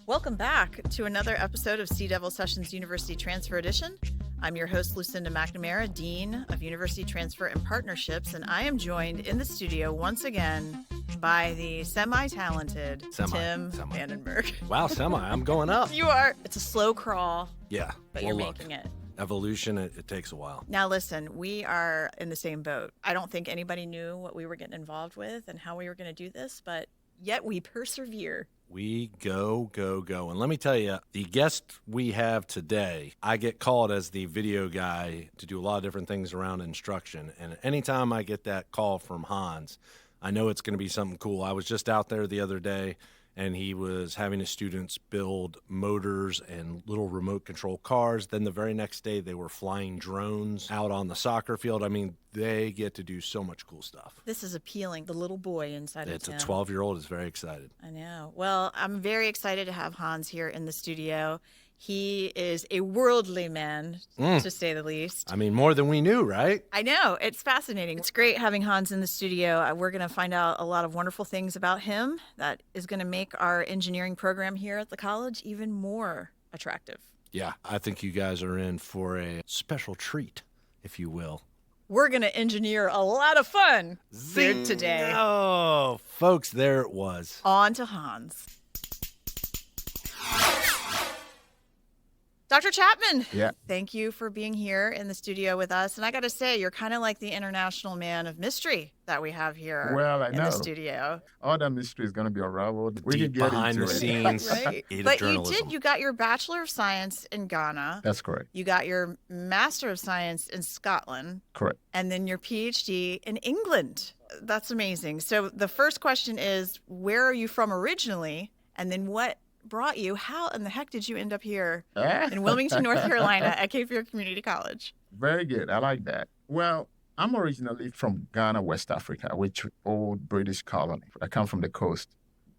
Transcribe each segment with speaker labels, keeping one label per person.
Speaker 1: Welcome back to another episode of Sea Devil Sessions University Transfer Edition. I'm your host, Lucinda McNamara, Dean of University Transfer and Partnerships, and I am joined in the studio once again by the semi-talented Tim Vandenberg.
Speaker 2: Wow, I'm going up.
Speaker 1: You are. It's a slow crawl.
Speaker 2: Yeah.
Speaker 1: But you're making it.
Speaker 2: Evolution, it takes a while.
Speaker 1: Now listen, we are in the same boat. I don't think anybody knew what we were getting involved with and how we were going to do this, but yet we persevere.
Speaker 2: We go. And let me tell you, the guest we have today, I get called as the video guy to do a lot of different things around instruction. And anytime I get that call from Hans, I know it's going to be something cool. I was just out there the other day, and he was having his students build motors and little remote control cars. Then the very next day, they were flying drones out on the soccer field. I mean, they get to do so much cool stuff.
Speaker 1: This is appealing. The little boy inside of Tim.
Speaker 2: It's a 12-year-old is very excited.
Speaker 1: I know. Well, I'm very excited to have Hans here in the studio. He is a worldly man, to say the least.
Speaker 2: I mean, more than we knew, right?
Speaker 1: I know. It's fascinating. It's great having Hans in the studio. We're going to find out a lot of wonderful things about him that is going to make our engineering program here at the college even more attractive.
Speaker 2: Yeah, I think you guys are in for a special treat, if you will.
Speaker 1: We're going to engineer a lot of fun here today.
Speaker 2: Oh, folks, there it was.
Speaker 1: On to Hans. Dr. Chapman, Thank you for being here in the studio with us. And I got to say, you're kind of like the international man of mystery that we have here in the studio.
Speaker 3: All that mystery is going to be unraveled. We
Speaker 2: Deep
Speaker 3: can get
Speaker 2: behind
Speaker 3: into
Speaker 2: the
Speaker 3: it.
Speaker 2: scenes.
Speaker 1: Right. But you got your Bachelor of Science in Ghana.
Speaker 3: That's correct.
Speaker 1: You got your Master of Science in Scotland.
Speaker 3: Correct.
Speaker 1: And then your PhD in England. That's amazing. So the first question is, where are you from originally? And then what brought you? How in the heck did you end up here in Wilmington, North Carolina at Cape Fear Community College?
Speaker 3: Very good. I like that. Well, I'm originally from Ghana, West Africa, which old British colony. I come from the coast.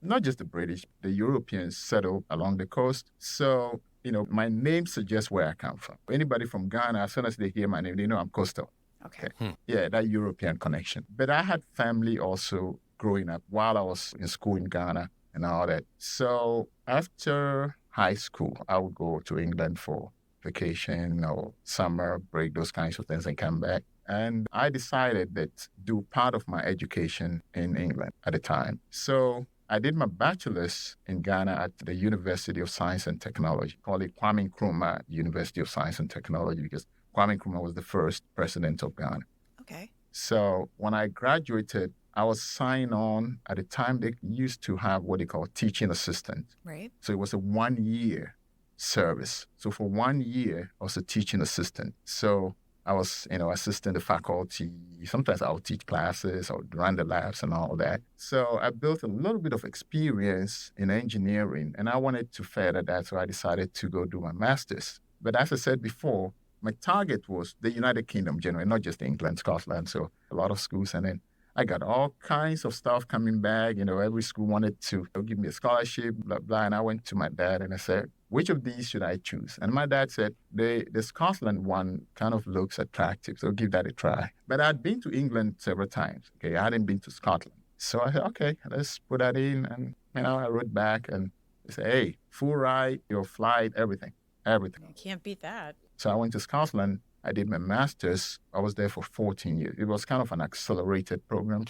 Speaker 3: Not just the British, the Europeans settled along the coast. So, my name suggests where I come from. Anybody from Ghana, as soon as they hear my name, they know I'm coastal.
Speaker 1: Okay.
Speaker 3: Yeah, that European connection. But I had family also growing up while I was in school in Ghana and all that. So after high school, I would go to England for vacation or summer break, those kinds of things, and come back. And I decided that do part of my education in England at the time. So I did my bachelor's in Ghana at the University of Science and Technology, called it Kwame Nkrumah University of Science and Technology, because Kwame Nkrumah was the first president of Ghana.
Speaker 1: Okay.
Speaker 3: So when I graduated, I was signed on. At the time, they used to have what they call teaching assistant.
Speaker 1: Right.
Speaker 3: So it was a 1-year service. So for 1 year, I was a teaching assistant. So I was, assisting the faculty. Sometimes I would teach classes or run the labs and all that. So I built a little bit of experience in engineering, and I wanted to further that. So I decided to go do my master's. But as I said before, my target was the United Kingdom generally, not just England, Scotland. So a lot of schools. And then I got all kinds of stuff coming back. Every school wanted to give me a scholarship, blah, blah. And I went to my dad and I said, which of these should I choose? And my dad said, the Scotland one kind of looks attractive, so give that a try. But I'd been to England several times. Okay, I hadn't been to Scotland. So I said, okay, let's put that in. And, I wrote back and they said, hey, full ride, your flight, everything.
Speaker 1: I can't beat that.
Speaker 3: So I went to Scotland. I did my master's. I was there for 14 years. It was kind of an accelerated program.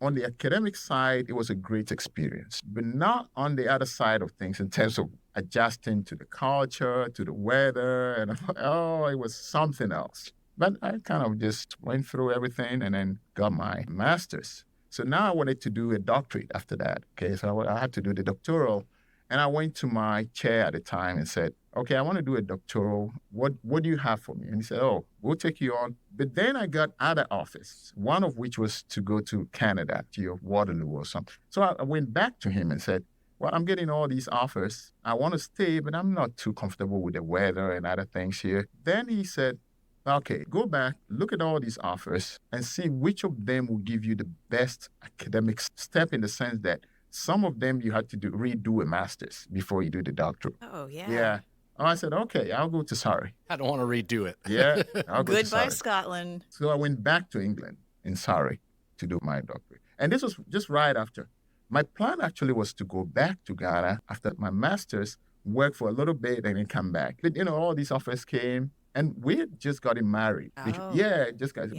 Speaker 3: On the academic side, it was a great experience, but not on the other side of things in terms of adjusting to the culture, to the weather, and it was something else. But I kind of just went through everything and then got my master's. So now I wanted to do a doctorate after that. Okay, so I had to do the doctoral. And I went to my chair at the time and said, okay, I want to do a doctoral. What do you have for me? And he said, we'll take you on. But then I got other offers, one of which was to go to Canada, to Waterloo or something. So I went back to him and said, well, I'm getting all these offers. I want to stay, but I'm not too comfortable with the weather and other things here. Then he said, okay, go back, look at all these offers and see which of them will give you the best academic step, in the sense that some of them you had to redo a master's before you do the doctorate.
Speaker 1: Oh, yeah.
Speaker 3: Yeah. I said, okay, I'll go to Surrey.
Speaker 2: I don't want to redo it.
Speaker 3: Yeah, I'll go to Surrey.
Speaker 1: Goodbye, Scotland.
Speaker 3: So I went back to England in Surrey to do my doctorate. And this was just right after My plan actually was to go back to Ghana after my master's, work for a little bit, and then come back. But, all these offers came, and we had just gotten married.
Speaker 1: Oh.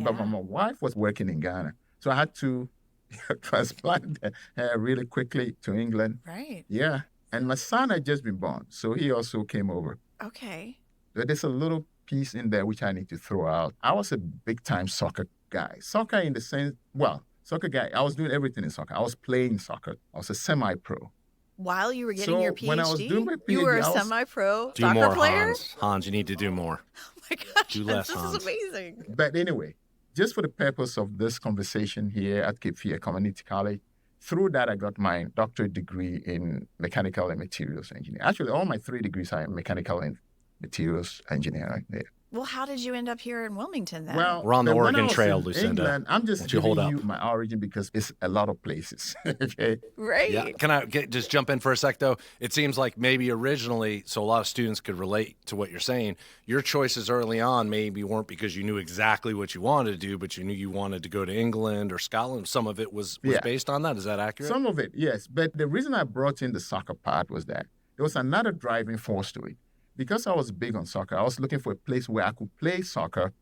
Speaker 3: But my wife was working in Ghana. So I had to transplant her really quickly to England.
Speaker 1: Right.
Speaker 3: Yeah. And my son had just been born, so he also came over.
Speaker 1: Okay.
Speaker 3: But there's a little piece in there which I need to throw out. I was a big-time soccer guy. Soccer in the sense, soccer guy, I was doing everything in soccer. I was playing soccer. I was a semi-pro.
Speaker 1: While you were getting your PhD?
Speaker 3: When I was doing my PhD,
Speaker 1: you were a semi-pro
Speaker 2: do
Speaker 1: soccer
Speaker 2: more,
Speaker 1: player?
Speaker 2: Hans, you need to do more.
Speaker 1: Oh my gosh,
Speaker 2: Do less,
Speaker 1: this
Speaker 2: Hans.
Speaker 1: is amazing.
Speaker 3: But anyway, just for the purpose of this conversation here at Cape Fear Community College, through that, I got my doctorate degree in mechanical and materials engineering. Actually, all my 3 degrees are in mechanical and materials engineering there.
Speaker 1: Well, how did you end up here in Wilmington then?
Speaker 3: Well,
Speaker 2: We're on the
Speaker 3: when
Speaker 2: Oregon
Speaker 3: I was
Speaker 2: Trail,
Speaker 3: in
Speaker 2: Lucinda.
Speaker 3: England, I'm just
Speaker 2: Won't you
Speaker 3: giving
Speaker 2: hold
Speaker 3: you
Speaker 2: up?
Speaker 3: my origin because it's a lot of places. Okay.
Speaker 1: right.
Speaker 2: Yeah. Can I just jump in for a sec, though? It seems like maybe originally, so a lot of students could relate to what you're saying, your choices early on maybe weren't because you knew exactly what you wanted to do, but you knew you wanted to go to England or Scotland. Some of it was based on that. Is that accurate?
Speaker 3: Some of it, yes. But the reason I brought in the soccer part was that there was another driving force to it. Because I was big on soccer, I was looking for a place where I could play soccer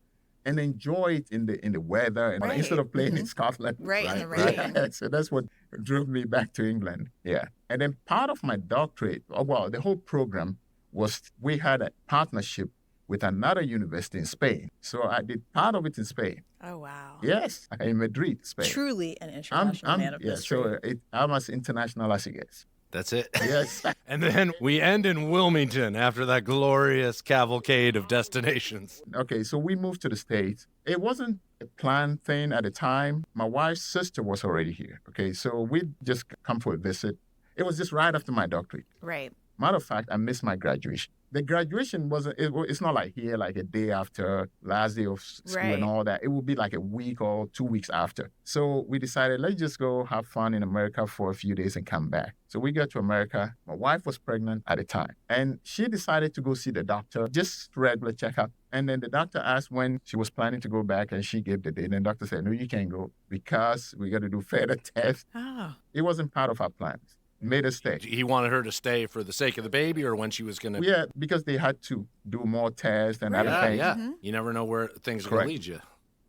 Speaker 3: and enjoy it in the weather, and instead of playing in Scotland.
Speaker 1: Right, in the rain.
Speaker 3: Right? So that's what drove me back to England. Yeah. And then part of my doctorate, the whole program was we had a partnership with another university in Spain. So I did part of it in Spain.
Speaker 1: Oh, wow.
Speaker 3: Yes, in Madrid, Spain.
Speaker 1: Truly an international man of mystery.
Speaker 3: So I'm as international as it gets.
Speaker 2: That's it.
Speaker 3: Yes.
Speaker 2: And then we end in Wilmington after that glorious cavalcade of destinations.
Speaker 3: Okay, so we moved to the States. It wasn't a planned thing at the time. My wife's sister was already here. Okay, so we'd just come for a visit. It was just right after my doctorate.
Speaker 1: Right.
Speaker 3: Matter of fact, I missed my graduation. The graduation it's not like here, like a day after, last day of school and all that. It would be like a week or 2 weeks after. So we decided, let's just go have fun in America for a few days and come back. So we got to America. My wife was pregnant at the time. And she decided to go see the doctor, just regular checkup. And then the doctor asked when she was planning to go back, and she gave the date. And the doctor said, no, you can't go because we got to do further tests.
Speaker 1: Oh.
Speaker 3: It wasn't part of our plans. Made us stay.
Speaker 2: He wanted her to stay for the sake of the baby, or when she was going to...
Speaker 3: Yeah, because they had to do more tests and other things.
Speaker 2: Yeah. You never know where things are going to lead you.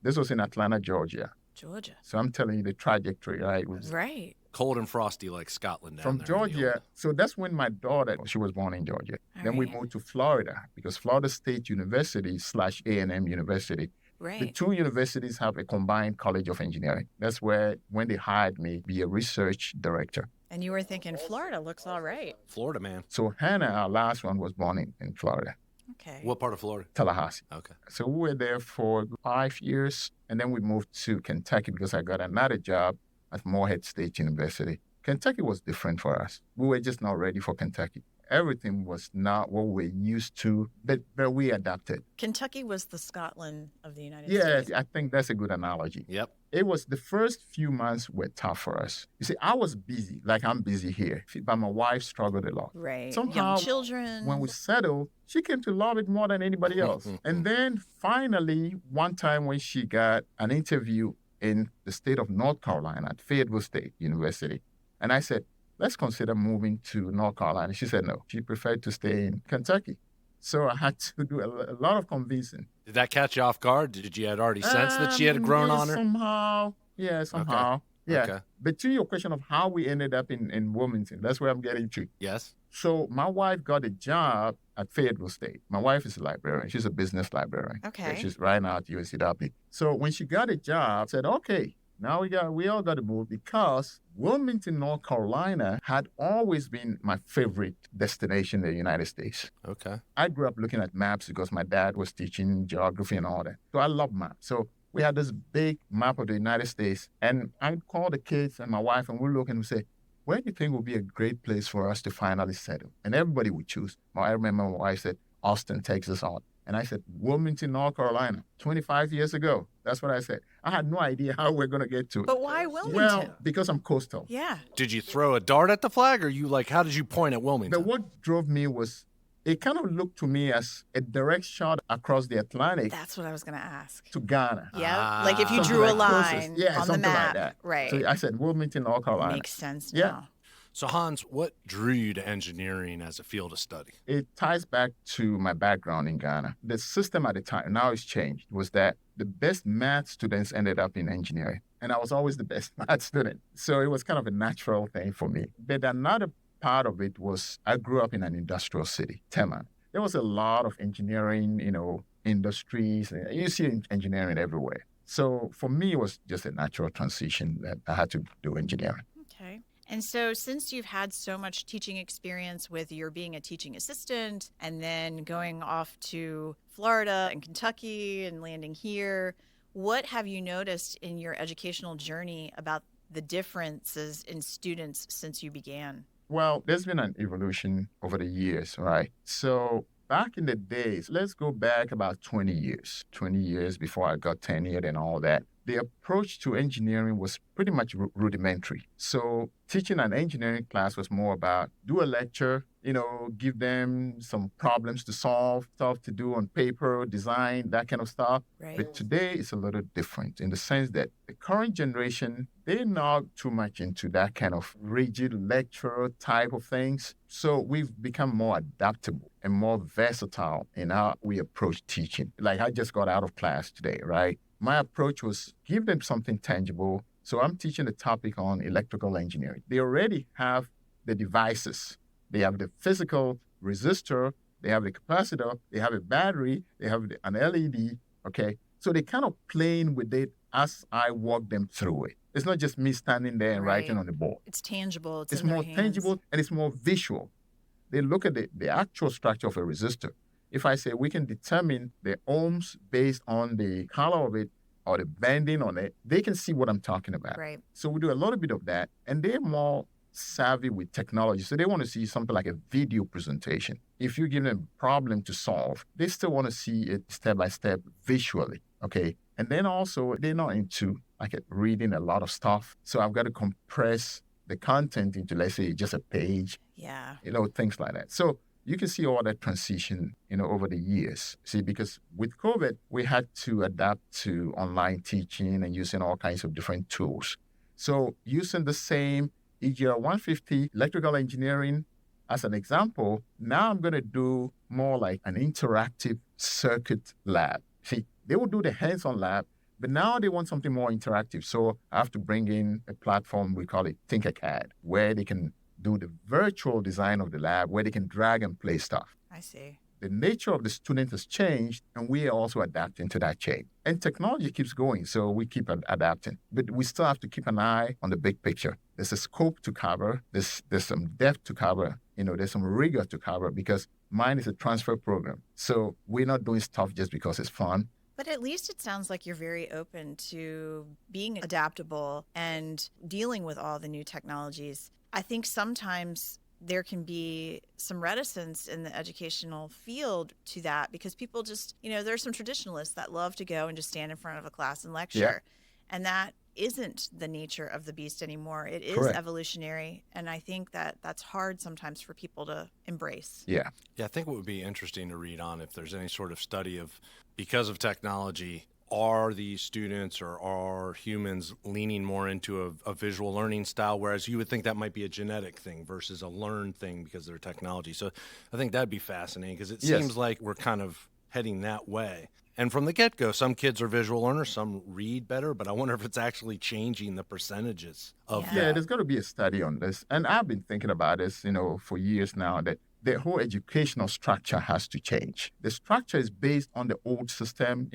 Speaker 3: This was in Atlanta, Georgia.
Speaker 1: Georgia.
Speaker 3: So I'm telling you the trajectory, right?
Speaker 1: Right.
Speaker 2: Cold and frosty like Scotland down
Speaker 3: From
Speaker 2: there.
Speaker 3: Georgia. So that's when my daughter, she was born in Georgia. Then we moved to Florida because Florida State University / A&M University.
Speaker 1: Right.
Speaker 3: The 2 universities have a combined college of engineering. That's where, when they hired me, be a research director.
Speaker 1: And you were thinking, Florida looks all right.
Speaker 2: Florida, man.
Speaker 3: So Hannah, our last one, was born in Florida.
Speaker 1: Okay.
Speaker 2: What part of Florida?
Speaker 3: Tallahassee.
Speaker 2: Okay.
Speaker 3: So we were there for 5 years, and then we moved to Kentucky because I got another job at Morehead State University. Kentucky was different for us. We were just not ready for Kentucky. Everything was not what we were used to, but we adapted.
Speaker 1: Kentucky was the Scotland of the United States.
Speaker 3: Yeah, I think that's a good analogy.
Speaker 2: Yep.
Speaker 3: It was the first few months were tough for us. You see, I was busy, like I'm busy here, but my wife struggled a lot.
Speaker 1: Right.
Speaker 3: Somehow,
Speaker 1: young children.
Speaker 3: When we settled, she came to love it more than anybody else. And then finally, one time when she got an interview in the state of North Carolina at Fayetteville State University, and I said, let's consider moving to North Carolina. She said no. She preferred to stay in Kentucky. So I had to do a lot of convincing.
Speaker 2: Did that catch you off guard? Did you had already sensed that she had grown on her?
Speaker 3: Somehow. Yeah.
Speaker 2: Okay.
Speaker 3: But to your question of how we ended up in Wilmington, that's where I'm getting to.
Speaker 2: Yes.
Speaker 3: So my wife got a job at Fayetteville State. My wife is a librarian. She's a business librarian.
Speaker 1: Okay.
Speaker 3: She's right now at UNCW. So when she got a job, I said, okay, now we all got to move because Wilmington, North Carolina had always been my favorite destination in the United States.
Speaker 2: Okay.
Speaker 3: I grew up looking at maps because my dad was teaching geography and all that. So I love maps. So we had this big map of the United States, and I'd call the kids and my wife, and we'd look and we'd say, where do you think would be a great place for us to finally settle? And everybody would choose. I remember my wife said, Austin, Texas, all. And I said, Wilmington, North Carolina, 25 years ago. That's what I said. I had no idea how we're going to get to it.
Speaker 1: But why Wilmington?
Speaker 3: Well, because I'm coastal.
Speaker 1: Yeah.
Speaker 2: Did you throw a dart at the flag, or how did you point at Wilmington?
Speaker 3: But what drove me was it kind of looked to me as a direct shot across the Atlantic
Speaker 1: That's what I was going to ask.
Speaker 3: to Ghana.
Speaker 1: Yeah. Like if you
Speaker 3: Something
Speaker 1: drew a
Speaker 3: like closest.
Speaker 1: line
Speaker 3: Yeah,
Speaker 1: on the
Speaker 3: something
Speaker 1: map.
Speaker 3: like that.
Speaker 1: Right.
Speaker 3: So I said Wilmington, North Carolina.
Speaker 1: Makes sense
Speaker 3: Yeah.
Speaker 1: now.
Speaker 2: So, Hans, what drew you to engineering as a field of study?
Speaker 3: It ties back to my background in Ghana. The system at the time, now it's changed, was that the best math students ended up in engineering. And I was always the best math student. So it was kind of a natural thing for me. But another part of it was I grew up in an industrial city, Tema. There was a lot of engineering, industries. You see engineering everywhere. So for me, it was just a natural transition that I had to do engineering.
Speaker 1: Okay. And so since you've had so much teaching experience with your being a teaching assistant and then going off to Florida and Kentucky and landing here, what have you noticed in your educational journey about the differences in students since you began?
Speaker 3: Well, there's been an evolution over the years, right? So back in the days, let's go back about 20 years before I got tenured and all that. The approach to engineering was pretty much rudimentary. So teaching an engineering class was more about do a lecture, give them some problems to solve, stuff to do on paper, design, that kind of stuff.
Speaker 1: Right.
Speaker 3: But today it's a little different in the sense that the current generation, they're not too much into that kind of rigid lecture type of things. So we've become more adaptable and more versatile in how we approach teaching. Like I just got out of class today, right? My approach was give them something tangible. So I'm teaching a topic on electrical engineering. They already have the devices. They have the physical resistor, they have the capacitor, they have a battery, they have an LED, okay? So they kind of playing with it as I walk them through it. It's not just me standing there and writing on the board.
Speaker 1: It's tangible. It's
Speaker 3: It's
Speaker 1: in their
Speaker 3: more
Speaker 1: hands.
Speaker 3: tangible and it's more visual. They look at the actual structure of a resistor. If I say we can determine the ohms based on the color of it or the bending on it, they can see what I'm talking about.
Speaker 1: Right.
Speaker 3: So we do a little bit of that, and they're more savvy with technology. So they want to see something like a video presentation. If you give them a problem to solve, they still want to see it step by step visually, okay? And then also, they're not into reading a lot of stuff. So I've got to compress the content into, let's say, just a page.
Speaker 1: Yeah.
Speaker 3: Things like that. So you can see all that transition, over the years. See, because with COVID, we had to adapt to online teaching and using all kinds of different tools. So using the same EGR 150 electrical engineering as an example, now I'm going to do more like an interactive circuit lab. See, they will do the hands-on lab, but now they want something more interactive. So I have to bring in a platform, we call it Tinkercad, where they can do the virtual design of the lab, where they can drag and play stuff.
Speaker 1: I see.
Speaker 3: The nature of the student has changed, and we are also adapting to that change. And technology keeps going, so we keep adapting. But we still have to keep an eye on the big picture. There's a scope to cover. There's some depth to cover. There's some rigor to cover because mine is a transfer program. So we're not doing stuff just because it's fun.
Speaker 1: But at least it sounds like you're very open to being adaptable and dealing with all the new technologies. I think sometimes there can be some reticence in the educational field to that because people just, there's some traditionalists that love to go and just stand in front of a class and lecture.
Speaker 3: Yeah.
Speaker 1: And that isn't the nature of the beast anymore. It is
Speaker 3: Correct.
Speaker 1: Evolutionary. And I think that that's hard sometimes for people to embrace.
Speaker 3: Yeah.
Speaker 2: Yeah, I think what would be interesting to read on if there's any sort of study of, because of technology, are these students or are humans leaning more into a visual learning style, whereas you would think that might be a genetic thing versus a learned thing because of their technology. So I think that'd be fascinating because it seems like we're kind of heading that way. And from the get-go, some kids are visual learners, some read better, but I wonder if it's actually changing the percentages of that.
Speaker 3: Yeah, there's got to be a study on this. And I've been thinking about this, for years now, that the whole educational structure has to change. The structure is based on the old system,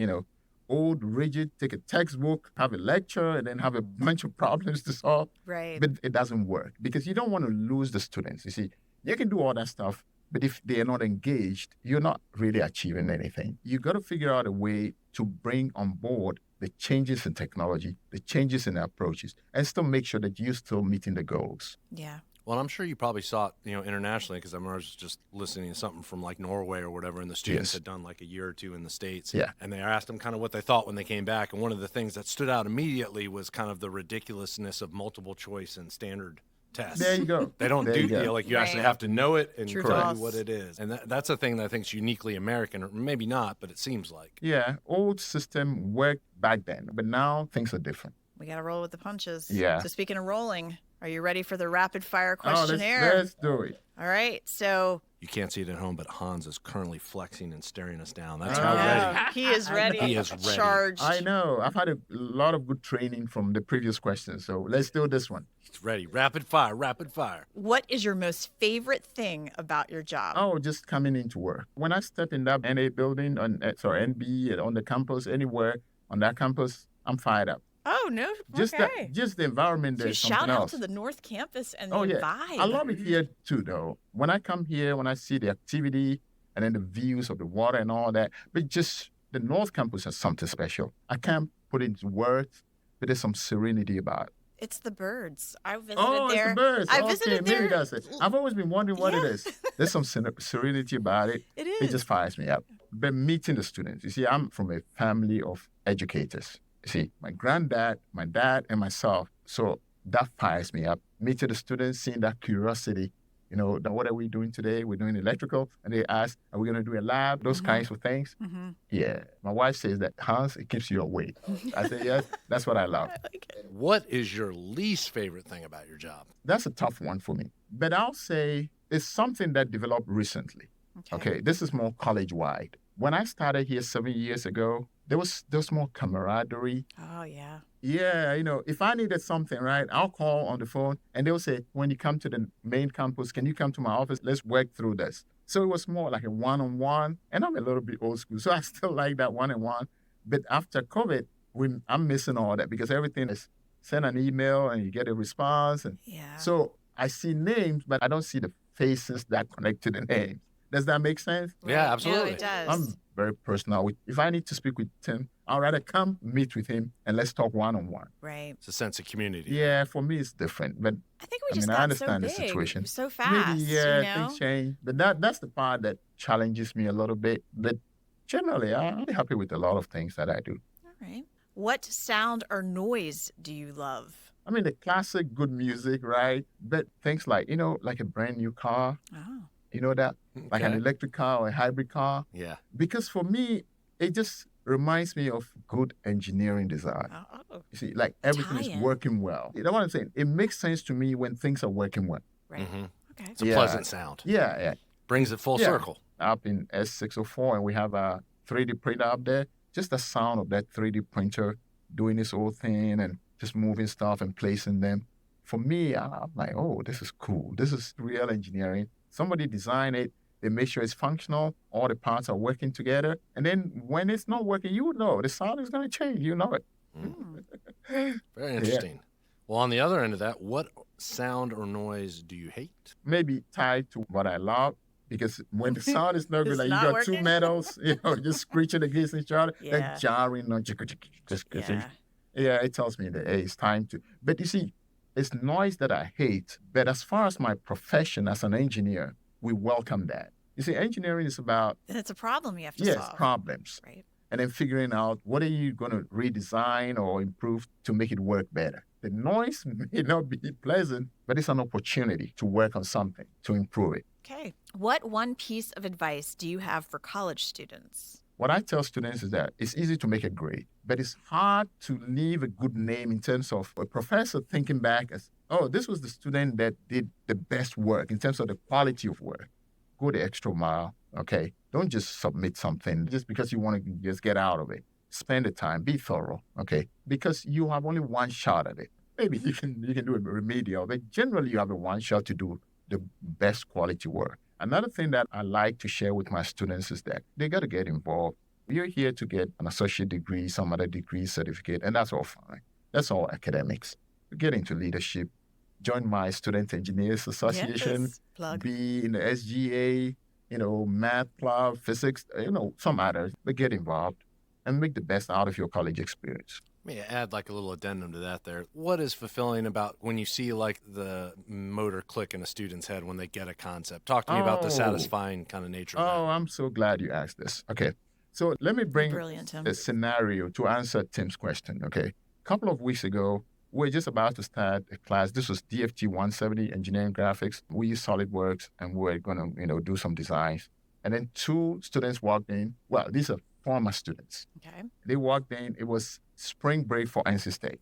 Speaker 3: old, rigid, take a textbook, have a lecture, and then have a bunch of problems to solve.
Speaker 1: Right.
Speaker 3: But it doesn't work because you don't want to lose the students. You see, you can do all that stuff, but if they're not engaged, you're not really achieving anything. You got to figure out a way to bring on board the changes in technology, the changes in approaches, and still make sure that you're still meeting the goals.
Speaker 1: Yeah.
Speaker 2: Well, I'm sure you probably saw it, internationally, because I remember I was just listening to something from like Norway or whatever, and the students had done like a year or two in the States.
Speaker 3: Yeah.
Speaker 2: And they asked them kind of what they thought when they came back. And one of the things that stood out immediately was kind of the ridiculousness of multiple choice and standard tests.
Speaker 3: There you go.
Speaker 2: They don't
Speaker 3: There
Speaker 2: do,
Speaker 3: you go.
Speaker 2: like you actually
Speaker 1: Right.
Speaker 2: have to know it and
Speaker 1: True
Speaker 2: tell
Speaker 1: false.
Speaker 2: you what it is. And that's a thing that I think is uniquely American, or maybe not, but it seems like.
Speaker 3: Yeah, old system worked back then, but now things are different.
Speaker 1: We got to roll with the punches.
Speaker 3: Yeah.
Speaker 1: So speaking of rolling, are you ready for the rapid fire
Speaker 3: Oh, let's
Speaker 1: questionnaire?
Speaker 3: do it.
Speaker 1: All right. So
Speaker 2: You can't see it at home, but Hans is currently flexing and staring us down. That's
Speaker 3: I
Speaker 2: how
Speaker 3: know.
Speaker 2: ready.
Speaker 1: he is ready.
Speaker 2: He is ready.
Speaker 1: Charged.
Speaker 3: I know. I've had a lot of good training from the previous questions, so let's do this one.
Speaker 2: He's ready. Rapid fire, rapid fire.
Speaker 1: What is your most favorite thing about your job?
Speaker 3: Oh, just coming into work. When I step in that NA building, NB, on the campus, anywhere on that campus, I'm fired up.
Speaker 1: Oh, no.
Speaker 3: Just
Speaker 1: Okay.
Speaker 3: just the environment
Speaker 1: So
Speaker 3: there
Speaker 1: you
Speaker 3: is
Speaker 1: shout
Speaker 3: something
Speaker 1: out
Speaker 3: else.
Speaker 1: to the North Campus and
Speaker 3: Oh,
Speaker 1: the
Speaker 3: yeah.
Speaker 1: vibe.
Speaker 3: I love it here too, though. When I come here, when I see the activity and then the views of the water and all that, but just the North Campus has something special. I can't put it into words, but there's some serenity about it.
Speaker 1: It's the birds. I visited
Speaker 3: Oh,
Speaker 1: there.
Speaker 3: it's the birds.
Speaker 1: I
Speaker 3: Okay,
Speaker 1: visited
Speaker 3: maybe
Speaker 1: there.
Speaker 3: that's it. I've always been wondering what it
Speaker 1: Yeah.
Speaker 3: is. There's some serenity about it.
Speaker 1: It
Speaker 3: It
Speaker 1: is.
Speaker 3: just fires me up. But meeting the students, you see, I'm from a family of educators. You see, my granddad, my dad, and myself. So that fires me up. Meeting the students, seeing that curiosity. You know, what are we doing today? We're doing electrical. And they ask, are we going to do a lab? Those kinds of things.
Speaker 1: Mm-hmm.
Speaker 3: Yeah. My wife says that, Hans, it keeps you awake. I say, yes, that's what I love.
Speaker 1: I like it.
Speaker 2: What is your least favorite thing about your job?
Speaker 3: That's a tough one for me. But I'll say it's something that developed recently. Okay, this is more college-wide. When I started here 7 years ago, there was more camaraderie.
Speaker 1: Oh, yeah.
Speaker 3: Yeah, you know, if I needed something, right, I'll call on the phone and they'll say, when you come to the main campus, can you come to my office? Let's work through this. So it was more like a one-on-one, and I'm a little bit old school, so I still like that one-on-one. But after COVID, I'm missing all that because everything is send an email and you get a response. And
Speaker 1: Yeah.
Speaker 3: so I see names, but I don't see the faces that connect to the names. Does that make sense?
Speaker 2: Yeah, absolutely.
Speaker 1: No, it does.
Speaker 3: I'm very personal. If I need to speak with Tim, I'd rather come meet with him and let's talk one-on-one.
Speaker 1: Right.
Speaker 2: It's a sense of community.
Speaker 3: Yeah, for me, it's different. But
Speaker 1: I think we just
Speaker 3: I
Speaker 1: got
Speaker 3: understand
Speaker 1: so
Speaker 3: the
Speaker 1: big,
Speaker 3: situation.
Speaker 1: so fast.
Speaker 3: maybe, yeah,
Speaker 1: you know?
Speaker 3: things change. But that's the part that challenges me a little bit. But generally, I'm happy with a lot of things that I do.
Speaker 1: All right. What sound or noise do you love?
Speaker 3: I mean, the classic good music, right? But things like, you know, like a brand new car,
Speaker 1: Oh.
Speaker 3: you know that? Like an
Speaker 2: Okay.
Speaker 3: electric car or a hybrid car.
Speaker 2: Yeah.
Speaker 3: Because for me, it just reminds me of good engineering design.
Speaker 1: Oh.
Speaker 3: You see, like everything is
Speaker 1: Tie-in.
Speaker 3: working well. You know what I'm saying? It makes sense to me when things are working well.
Speaker 1: Right.
Speaker 2: Mhm.
Speaker 1: Okay.
Speaker 2: It's a
Speaker 3: Yeah.
Speaker 2: pleasant sound.
Speaker 3: Yeah.
Speaker 2: Brings it full
Speaker 3: Yeah.
Speaker 2: circle.
Speaker 3: Up in S604, and we have a 3D printer up there. Just the sound of that 3D printer doing its whole thing and just moving stuff and placing them. For me, I'm like, oh, this is cool. This is real engineering. Somebody designed it. They make sure it's functional. All the parts are working together. And then when it's not working, you know the sound is going to change. You know it.
Speaker 2: Very interesting. Well, on the other end of that, what sound or noise do you hate?
Speaker 3: Maybe tied to what I love. Because when the sound is not good,
Speaker 1: It's
Speaker 3: like
Speaker 1: not
Speaker 3: you got two
Speaker 1: working?
Speaker 3: metals, just screeching against each other,
Speaker 1: Yeah.
Speaker 3: that jarring, yeah, it tells me that hey, it's time to. But you see, it's noise that I hate. But as far as my profession as an engineer, we welcome that. You see, engineering is about
Speaker 1: Then it's a problem you have to
Speaker 3: yes,
Speaker 1: solve.
Speaker 3: problems,
Speaker 1: Right.
Speaker 3: and then figuring out what are you going to redesign or improve to make it work better. The noise may not be pleasant, but it's an opportunity to work on something to improve it.
Speaker 1: Okay. What one piece of advice do you have for college students?
Speaker 3: What I tell students is that it's easy to make a grade, but it's hard to leave a good name in terms of a professor thinking back as, oh, this was the student that did the best work in terms of the quality of work. Go the extra mile, okay? Don't just submit something just because you want to just get out of it. Spend the time, be thorough, okay? Because you have only one shot at it. Maybe you can do a remedial, but generally you have a one shot to do the best quality work. Another thing that I like to share with my students is that they got to get involved. You're here to get an associate degree, some other degree, certificate, and that's all fine. That's all academics. Get into leadership. Join my Student Engineers Association.
Speaker 1: Yes. Plug.
Speaker 3: Be in the SGA, math club, physics, some others. But get involved and make the best out of your college experience.
Speaker 2: Let me add like a little addendum to that there. What is fulfilling about when you see like the motor click in a student's head when they get a concept? Talk to me about the
Speaker 3: Oh.
Speaker 2: satisfying kind of nature of
Speaker 3: Oh, I'm so glad you asked this. Okay. So let me bring
Speaker 1: Brilliant, Tim.
Speaker 3: a scenario to answer Tim's question. Okay. A couple of weeks ago, we're just about to start a class. This was DFT 170, engineering graphics. We use SolidWorks, and we're going to, do some designs. And then 2 students walked in. Well, these are former students.
Speaker 1: Okay.
Speaker 3: They walked in. It was spring break for NC State.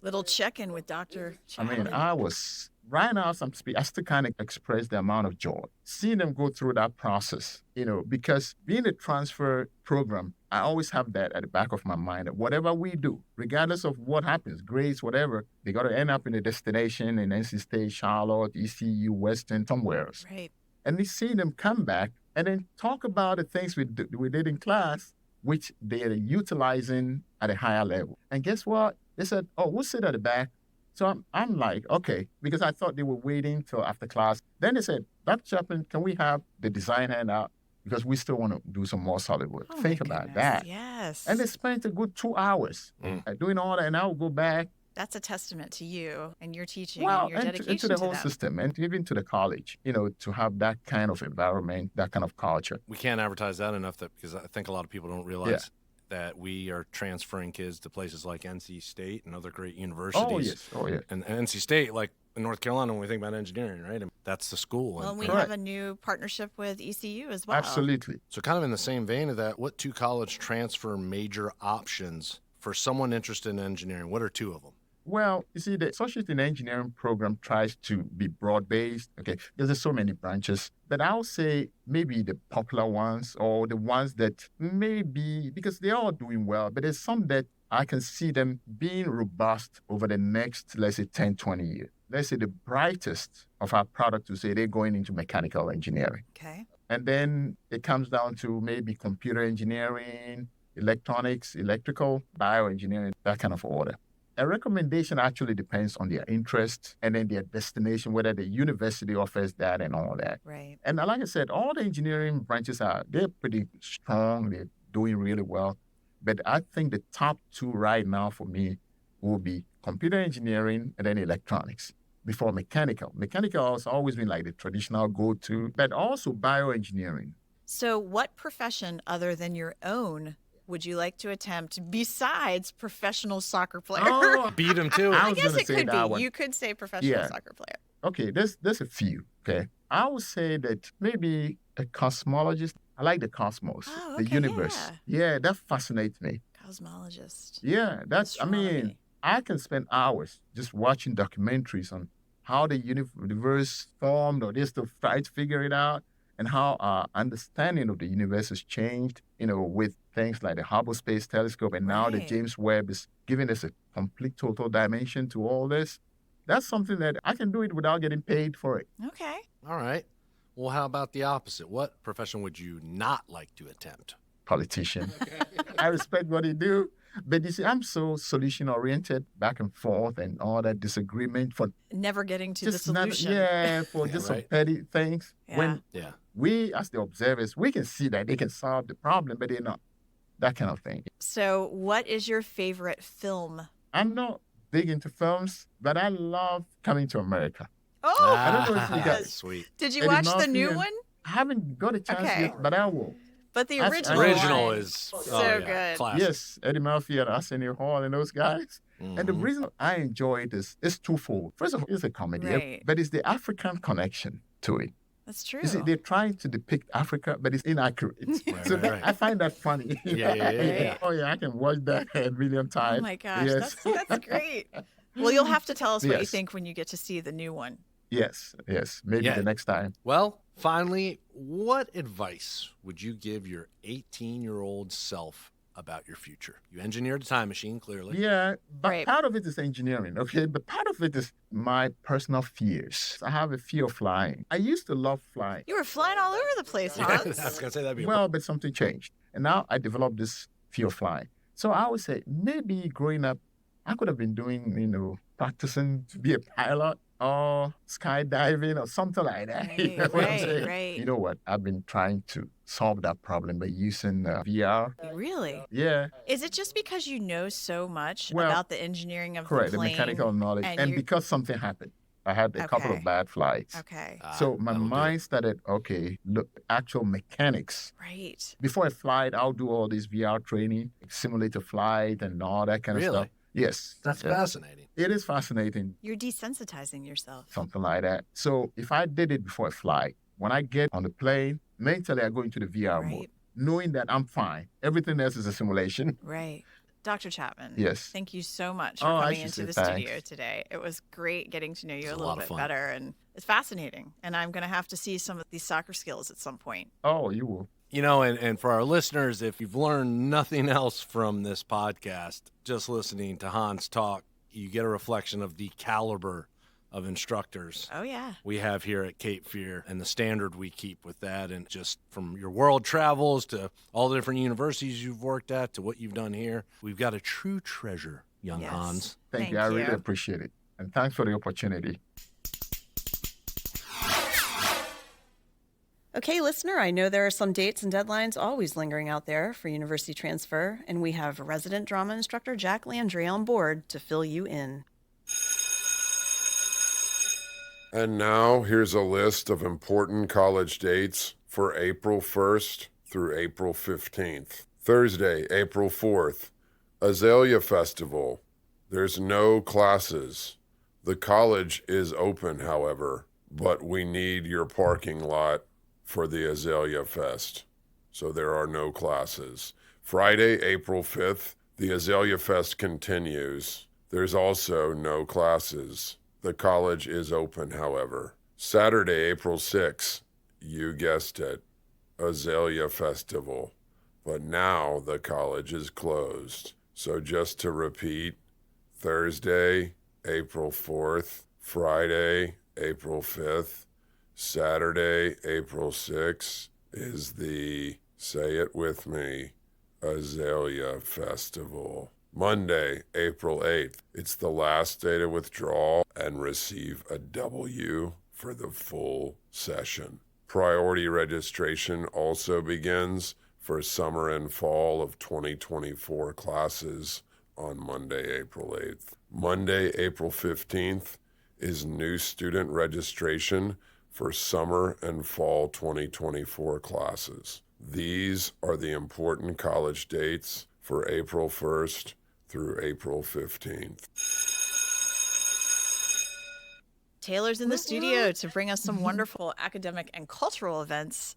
Speaker 1: Little check-in with Dr. Chapman.
Speaker 3: I was right now. I still kind of express the amount of joy seeing them go through that process. Because being a transfer program, I always have that at the back of my mind that whatever we do, regardless of what happens, grades, whatever, they got to end up in a destination in NC State, Charlotte, ECU, Western, somewhere else.
Speaker 1: Right.
Speaker 3: And we see them come back and then talk about the things we did in class, which they are utilizing at a higher level. And guess what? They said, oh, we'll sit at the back. So I'm like, okay, because I thought they were waiting till after class. Then they said, Dr. Chapman, can we have the design handout? Because we still want to do some more solid work.
Speaker 1: Oh,
Speaker 3: Think
Speaker 1: my
Speaker 3: about
Speaker 1: goodness.
Speaker 3: that.
Speaker 1: Yes.
Speaker 3: And they spent a good 2 hours doing all that. And I will go back.
Speaker 1: That's a testament to you and your teaching and your dedication
Speaker 3: and to the
Speaker 1: to
Speaker 3: whole
Speaker 1: them.
Speaker 3: system and even to the college, to have that kind of environment, that kind of culture.
Speaker 2: We can't advertise that enough because I think a lot of people don't realize that we are transferring kids to places like NC State and other great universities.
Speaker 3: Oh, yes.
Speaker 2: And NC State, like in North Carolina, when we think about engineering, right? That's the school.
Speaker 1: Well,
Speaker 2: and
Speaker 1: we
Speaker 3: Correct.
Speaker 1: have a new partnership with ECU as well.
Speaker 3: Absolutely.
Speaker 2: So kind of in the same vein of that, what 2 college transfer major options for someone interested in engineering? What are 2 of them?
Speaker 3: Well, you see, the Associate in Engineering program tries to be broad-based, okay? There's so many branches. But I'll say maybe the popular ones or the ones that maybe, because they're all doing well, but there's some that I can see them being robust over the next, let's say, 10, 20 years. Let's say the brightest of our product to say they're going into mechanical engineering.
Speaker 1: Okay.
Speaker 3: And then it comes down to maybe computer engineering, electronics, electrical, bioengineering, that kind of order. A recommendation actually depends on their interest and then their destination, whether the university offers that and all that.
Speaker 1: Right.
Speaker 3: And like I said, all the engineering branches they're pretty strong. They're doing really well. But I think the top 2 right now for me will be computer engineering and then electronics before mechanical. Mechanical has always been like the traditional go-to, but also bioengineering.
Speaker 1: So what profession other than your own would you like to attempt besides professional soccer player?
Speaker 3: Oh,
Speaker 2: Beat them too.
Speaker 3: I
Speaker 1: I
Speaker 3: was
Speaker 1: guess
Speaker 3: gonna
Speaker 1: it
Speaker 3: say
Speaker 1: could
Speaker 3: that
Speaker 1: be.
Speaker 3: one.
Speaker 1: You could say professional soccer player.
Speaker 3: Okay, there's a few, okay? I would say that maybe a cosmologist. I like the cosmos,
Speaker 1: Oh,
Speaker 3: the
Speaker 1: okay,
Speaker 3: universe. Yeah, that fascinates me.
Speaker 1: Cosmologist.
Speaker 3: Yeah,
Speaker 1: Astronomy.
Speaker 3: I can spend hours just watching documentaries on how the universe formed or this to try to figure it out and how our understanding of the universe has changed, with things like the Hubble Space Telescope and now the
Speaker 1: Right.
Speaker 3: James Webb is giving us a complete total dimension to all this. That's something that I can do it without getting paid for it.
Speaker 1: Okay.
Speaker 2: All right. Well, how about the opposite? What profession would you not like to attempt?
Speaker 3: Politician. I respect what they do. But you see, I'm so solution-oriented, back and forth and all that disagreement for
Speaker 1: Never getting to the
Speaker 3: just not,
Speaker 1: solution.
Speaker 3: for just some
Speaker 2: right.
Speaker 3: petty things.
Speaker 1: Yeah.
Speaker 3: When
Speaker 2: Yeah.
Speaker 3: we, as the observers, we can see that they can solve the problem, but they're not. That kind of thing.
Speaker 1: So what is your favorite film?
Speaker 3: I'm not big into films, but I love Coming to America.
Speaker 1: Oh,
Speaker 3: I don't know if you guys-
Speaker 2: Sweet.
Speaker 1: did you
Speaker 3: Eddie
Speaker 1: watch the new
Speaker 3: Murphy
Speaker 1: one?
Speaker 3: I haven't got a chance
Speaker 1: Okay.
Speaker 3: yet, but I will.
Speaker 1: But the
Speaker 3: I-
Speaker 1: original
Speaker 2: Original
Speaker 1: one.
Speaker 2: is
Speaker 1: so good.
Speaker 2: Classic.
Speaker 3: Yes, Eddie Murphy and Arsenio Hall and those guys. And the
Speaker 2: Mhm.
Speaker 3: reason I enjoy it is twofold. First of all, it's a comedy,
Speaker 1: Right.
Speaker 3: but it's the African connection to it.
Speaker 1: That's true.
Speaker 3: You see, they're trying to depict Africa, but it's inaccurate.
Speaker 2: Right,
Speaker 3: So
Speaker 2: right,
Speaker 3: that,
Speaker 2: right.
Speaker 3: I find that funny.
Speaker 2: Yeah.
Speaker 3: Oh, yeah, I can watch that a million times.
Speaker 1: Oh my gosh,
Speaker 3: Yes.
Speaker 1: that's great. Well, you'll have to tell us what you
Speaker 3: Yes.
Speaker 1: think when you get to see the new one.
Speaker 3: Yes. Maybe
Speaker 2: Yeah.
Speaker 3: the next time.
Speaker 2: Well, finally, what advice would you give your 18-year-old self about your future? You engineered a time machine, clearly.
Speaker 3: Yeah, but
Speaker 1: Right.
Speaker 3: part of it is engineering, okay? But part of it is my personal fears. I have a fear of flying. I used to love flying.
Speaker 1: You were flying all over the place,
Speaker 2: I
Speaker 1: Hans.
Speaker 2: was going to say that'd be a
Speaker 3: Well, but something changed. And now I developed this fear of flying. So I would say maybe growing up, I could have been doing, practicing to be a pilot or skydiving or something like that. You know what I'm
Speaker 1: Right,
Speaker 3: saying?
Speaker 1: right.
Speaker 3: You know what? I've been trying to solve that problem by using VR.
Speaker 1: Really?
Speaker 3: Yeah,
Speaker 1: Is it just because you know so much
Speaker 3: Well,
Speaker 1: about the engineering of
Speaker 3: correct.
Speaker 1: the
Speaker 3: The
Speaker 1: plane?
Speaker 3: mechanical knowledge.
Speaker 1: and
Speaker 3: And
Speaker 1: you-
Speaker 3: because something happened, I had a couple
Speaker 1: Okay.
Speaker 3: of bad flights.
Speaker 1: Okay.
Speaker 3: So my
Speaker 2: that'll do it.
Speaker 3: mind started, okay, look, actual mechanics.
Speaker 1: Right.
Speaker 3: Before a flight, I'll do all this VR training, simulate a flight and all that kind of
Speaker 2: Really?
Speaker 3: stuff. Yes.
Speaker 2: That's
Speaker 3: Yes.
Speaker 2: fascinating.
Speaker 3: It is fascinating,
Speaker 1: You're desensitizing yourself.
Speaker 3: something like that. So if I did it before a flight, when I get on the plane, mentally I go into the VR mode,
Speaker 1: Right.
Speaker 3: knowing that I'm fine. Everything else is a simulation.
Speaker 1: Right. Dr. Chapman,
Speaker 3: Yes.
Speaker 1: thank you so much for
Speaker 3: Oh, I
Speaker 1: coming
Speaker 3: should
Speaker 1: into
Speaker 3: say
Speaker 1: the
Speaker 3: thanks.
Speaker 1: studio today. It was great getting to know you
Speaker 2: It's
Speaker 1: a
Speaker 2: a
Speaker 1: little
Speaker 2: lot of
Speaker 1: bit
Speaker 2: fun.
Speaker 1: better, and it's fascinating. And I'm going to have to see some of these soccer skills at some point.
Speaker 3: Oh, you will.
Speaker 2: You know, and for our listeners, if you've learned nothing else from this podcast, just listening to Hans talk, you get a reflection of the caliber of instructors
Speaker 1: Oh, yeah.
Speaker 2: we have here at Cape Fear and the standard we keep with that. And just from your world travels to all the different universities you've worked at to what you've done here, we've got a true treasure, young
Speaker 1: Yes.
Speaker 2: Hans.
Speaker 3: Thank you. I really appreciate it. And thanks for the opportunity.
Speaker 1: Okay, listener, I know there are some dates and deadlines always lingering out there for university transfer, and we have resident drama instructor Jack Landry on board to fill you in.
Speaker 4: And now here's a list of important college dates for April 1st through April 15th. Thursday, April 4th, Azalea Festival. There's no classes. The college is open, however, but we need your parking lot for the Azalea Fest, so there are no classes. Friday, April 5th, the Azalea Fest continues. There's also no classes. The college is open, however. Saturday, April 6th, you guessed it, Azalea Festival. But now the college is closed. So just to repeat, Thursday, April 4th, Friday, April 5th, Saturday, April 6th is the, say it with me, Azalea Festival. Monday, April 8th, it's the last day to withdraw and receive a W for the full session. Priority registration also begins for summer and fall of 2024 classes on Monday, April 8th. Monday, April 15th is new student registration for summer and fall 2024 classes. These are the important college dates for April 1st through April 15th.
Speaker 1: Taylor's in the studio to bring us some wonderful academic and cultural events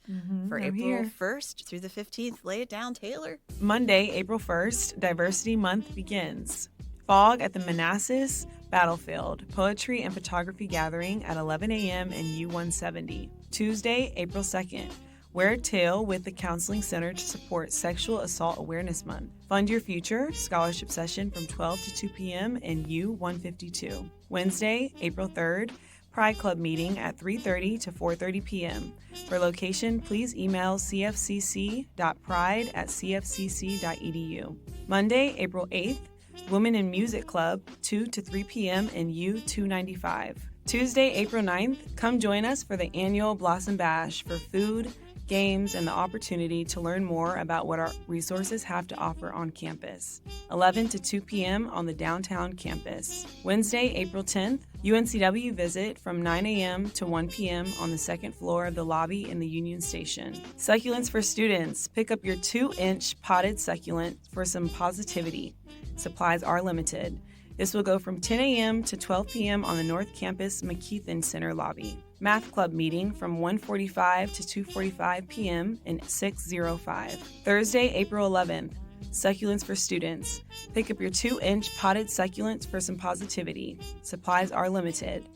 Speaker 1: for April 1st through the 15th. Lay it down, Taylor.
Speaker 5: Monday, April 1st, Diversity Month begins. Fog at the Manassas Battlefield, Poetry and Photography Gathering at 11 a.m. in U-170. Tuesday, April 2nd, Wear a Tail with the Counseling Center to support Sexual Assault Awareness Month. Fund Your Future, Scholarship Session from 12 to 2 p.m. in U-152. Wednesday, April 3rd, Pride Club meeting at 3:30 to 4:30 p.m. For location, please email cfcc.pride@cfcc.edu. Monday, April 8th, Women in Music Club, 2 to 3 p.m. in U-295. Tuesday, April 9th, come join us for the annual Blossom Bash for food, games, and the opportunity to learn more about what our resources have to offer on campus. 11 to 2 p.m. on the downtown campus. Wednesday, April 10th, UNCW visit from 9 a.m. to 1 p.m. on the second floor of the lobby in the Union Station. Succulents for students. Pick up your 2-inch potted succulent for some positivity. Supplies are limited. This will go from 10 a.m. to 12 p.m. on the North Campus McKeithen Center lobby. Math Club meeting from 1:45 to 2:45 p.m. in 605. Thursday, April 11th. Succulents for students. Pick up your 2-inch potted succulents for some positivity. Supplies are limited.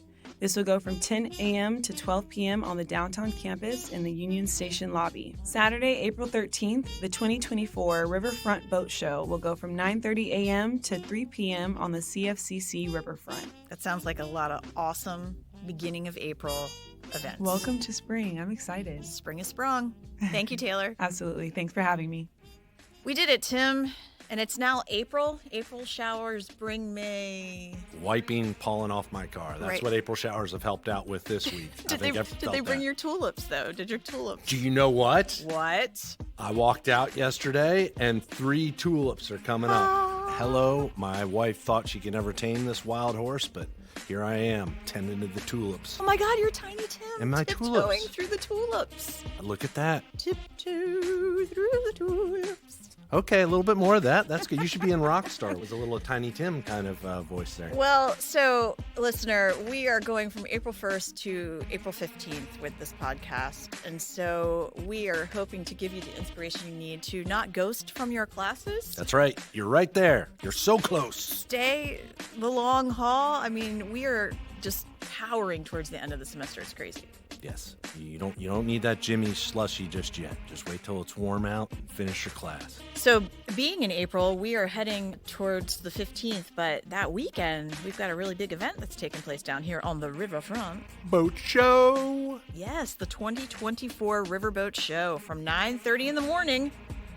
Speaker 5: This will go from 10 a.m. to 12 p.m. on the downtown campus in the Union Station lobby. Saturday, April 13th, the 2024 Riverfront Boat Show will go from 9:30 a.m. to 3 p.m. on the CFCC Riverfront.
Speaker 1: That sounds like a lot of awesome beginning of April events.
Speaker 5: Welcome to spring. I'm excited.
Speaker 1: Spring is sprung. Thank you, Taylor.
Speaker 5: Absolutely. Thanks for having me.
Speaker 1: We did it, Tim. And it's now April. April showers bring May.
Speaker 2: Wiping pollen off my car. That's
Speaker 1: Right.
Speaker 2: what April showers have helped out with this week.
Speaker 1: Did they bring your tulips, though? Did your tulips?
Speaker 2: Do you know what?
Speaker 1: What?
Speaker 2: I walked out yesterday and 3 tulips are coming up. Hello, my wife thought she could never tame this wild horse, but here I am, tending to the tulips.
Speaker 1: Oh my God, you're Tiny Tim.
Speaker 2: And my
Speaker 1: tiptoeing
Speaker 2: tulips.
Speaker 1: through the tulips.
Speaker 2: Look at that.
Speaker 1: Tiptoe through the tulips.
Speaker 2: Okay, a little bit more of that. That's good. You should be in Rockstar. It was a little Tiny Tim kind of voice there.
Speaker 1: Well, so listener, we are going from April 1st to April 15th with this podcast. And so we are hoping to give you the inspiration you need to not ghost from your classes.
Speaker 2: That's right. You're right there. You're so close.
Speaker 1: Stay the long haul. I mean, we are just powering towards the end of the semester. It's crazy.
Speaker 2: Yes. You don't need that Jimmy slushy just yet. Just wait till it's warm out and finish your class.
Speaker 1: So being in April, we are heading towards the 15th, but that weekend, we've got a really big event that's taking place down here on the riverfront.
Speaker 2: Boat show.
Speaker 1: Yes, the 2024 Riverboat Show from 9:30 in the morning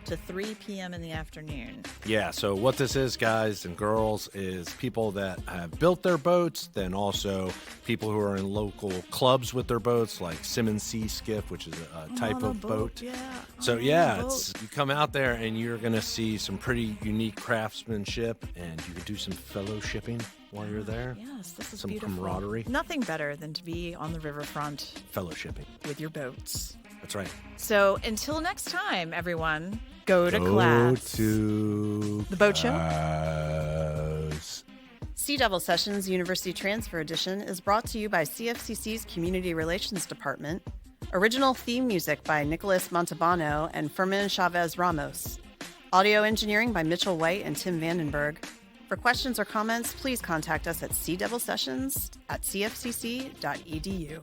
Speaker 1: to 3 p.m. in the afternoon.
Speaker 2: Yeah, so what this is, guys and girls, is people that have built their boats, then also people who are in local clubs with their boats, like Simmons Sea Skiff, which is a type of boat.
Speaker 1: Yeah.
Speaker 2: So yeah, you come out there and you're going to see some pretty unique craftsmanship, and you can do some fellowshipping while you're there.
Speaker 1: Yes, this is
Speaker 2: some
Speaker 1: beautiful.
Speaker 2: camaraderie.
Speaker 1: Nothing better than to be on the riverfront
Speaker 2: Fellowshipping.
Speaker 1: with your boats.
Speaker 2: That's right.
Speaker 1: So until next time, everyone, go to class.
Speaker 2: To
Speaker 1: the boat show. Sea Devil Sessions University Transfer Edition is brought to you by CFCC's Community Relations Department. Original theme music by Nicholas Montalbano and Fermin Chavez Ramos. Audio engineering by Mitchell White and Tim Vandenberg. For questions or comments, please contact us at seadevilsessions@cfcc.edu.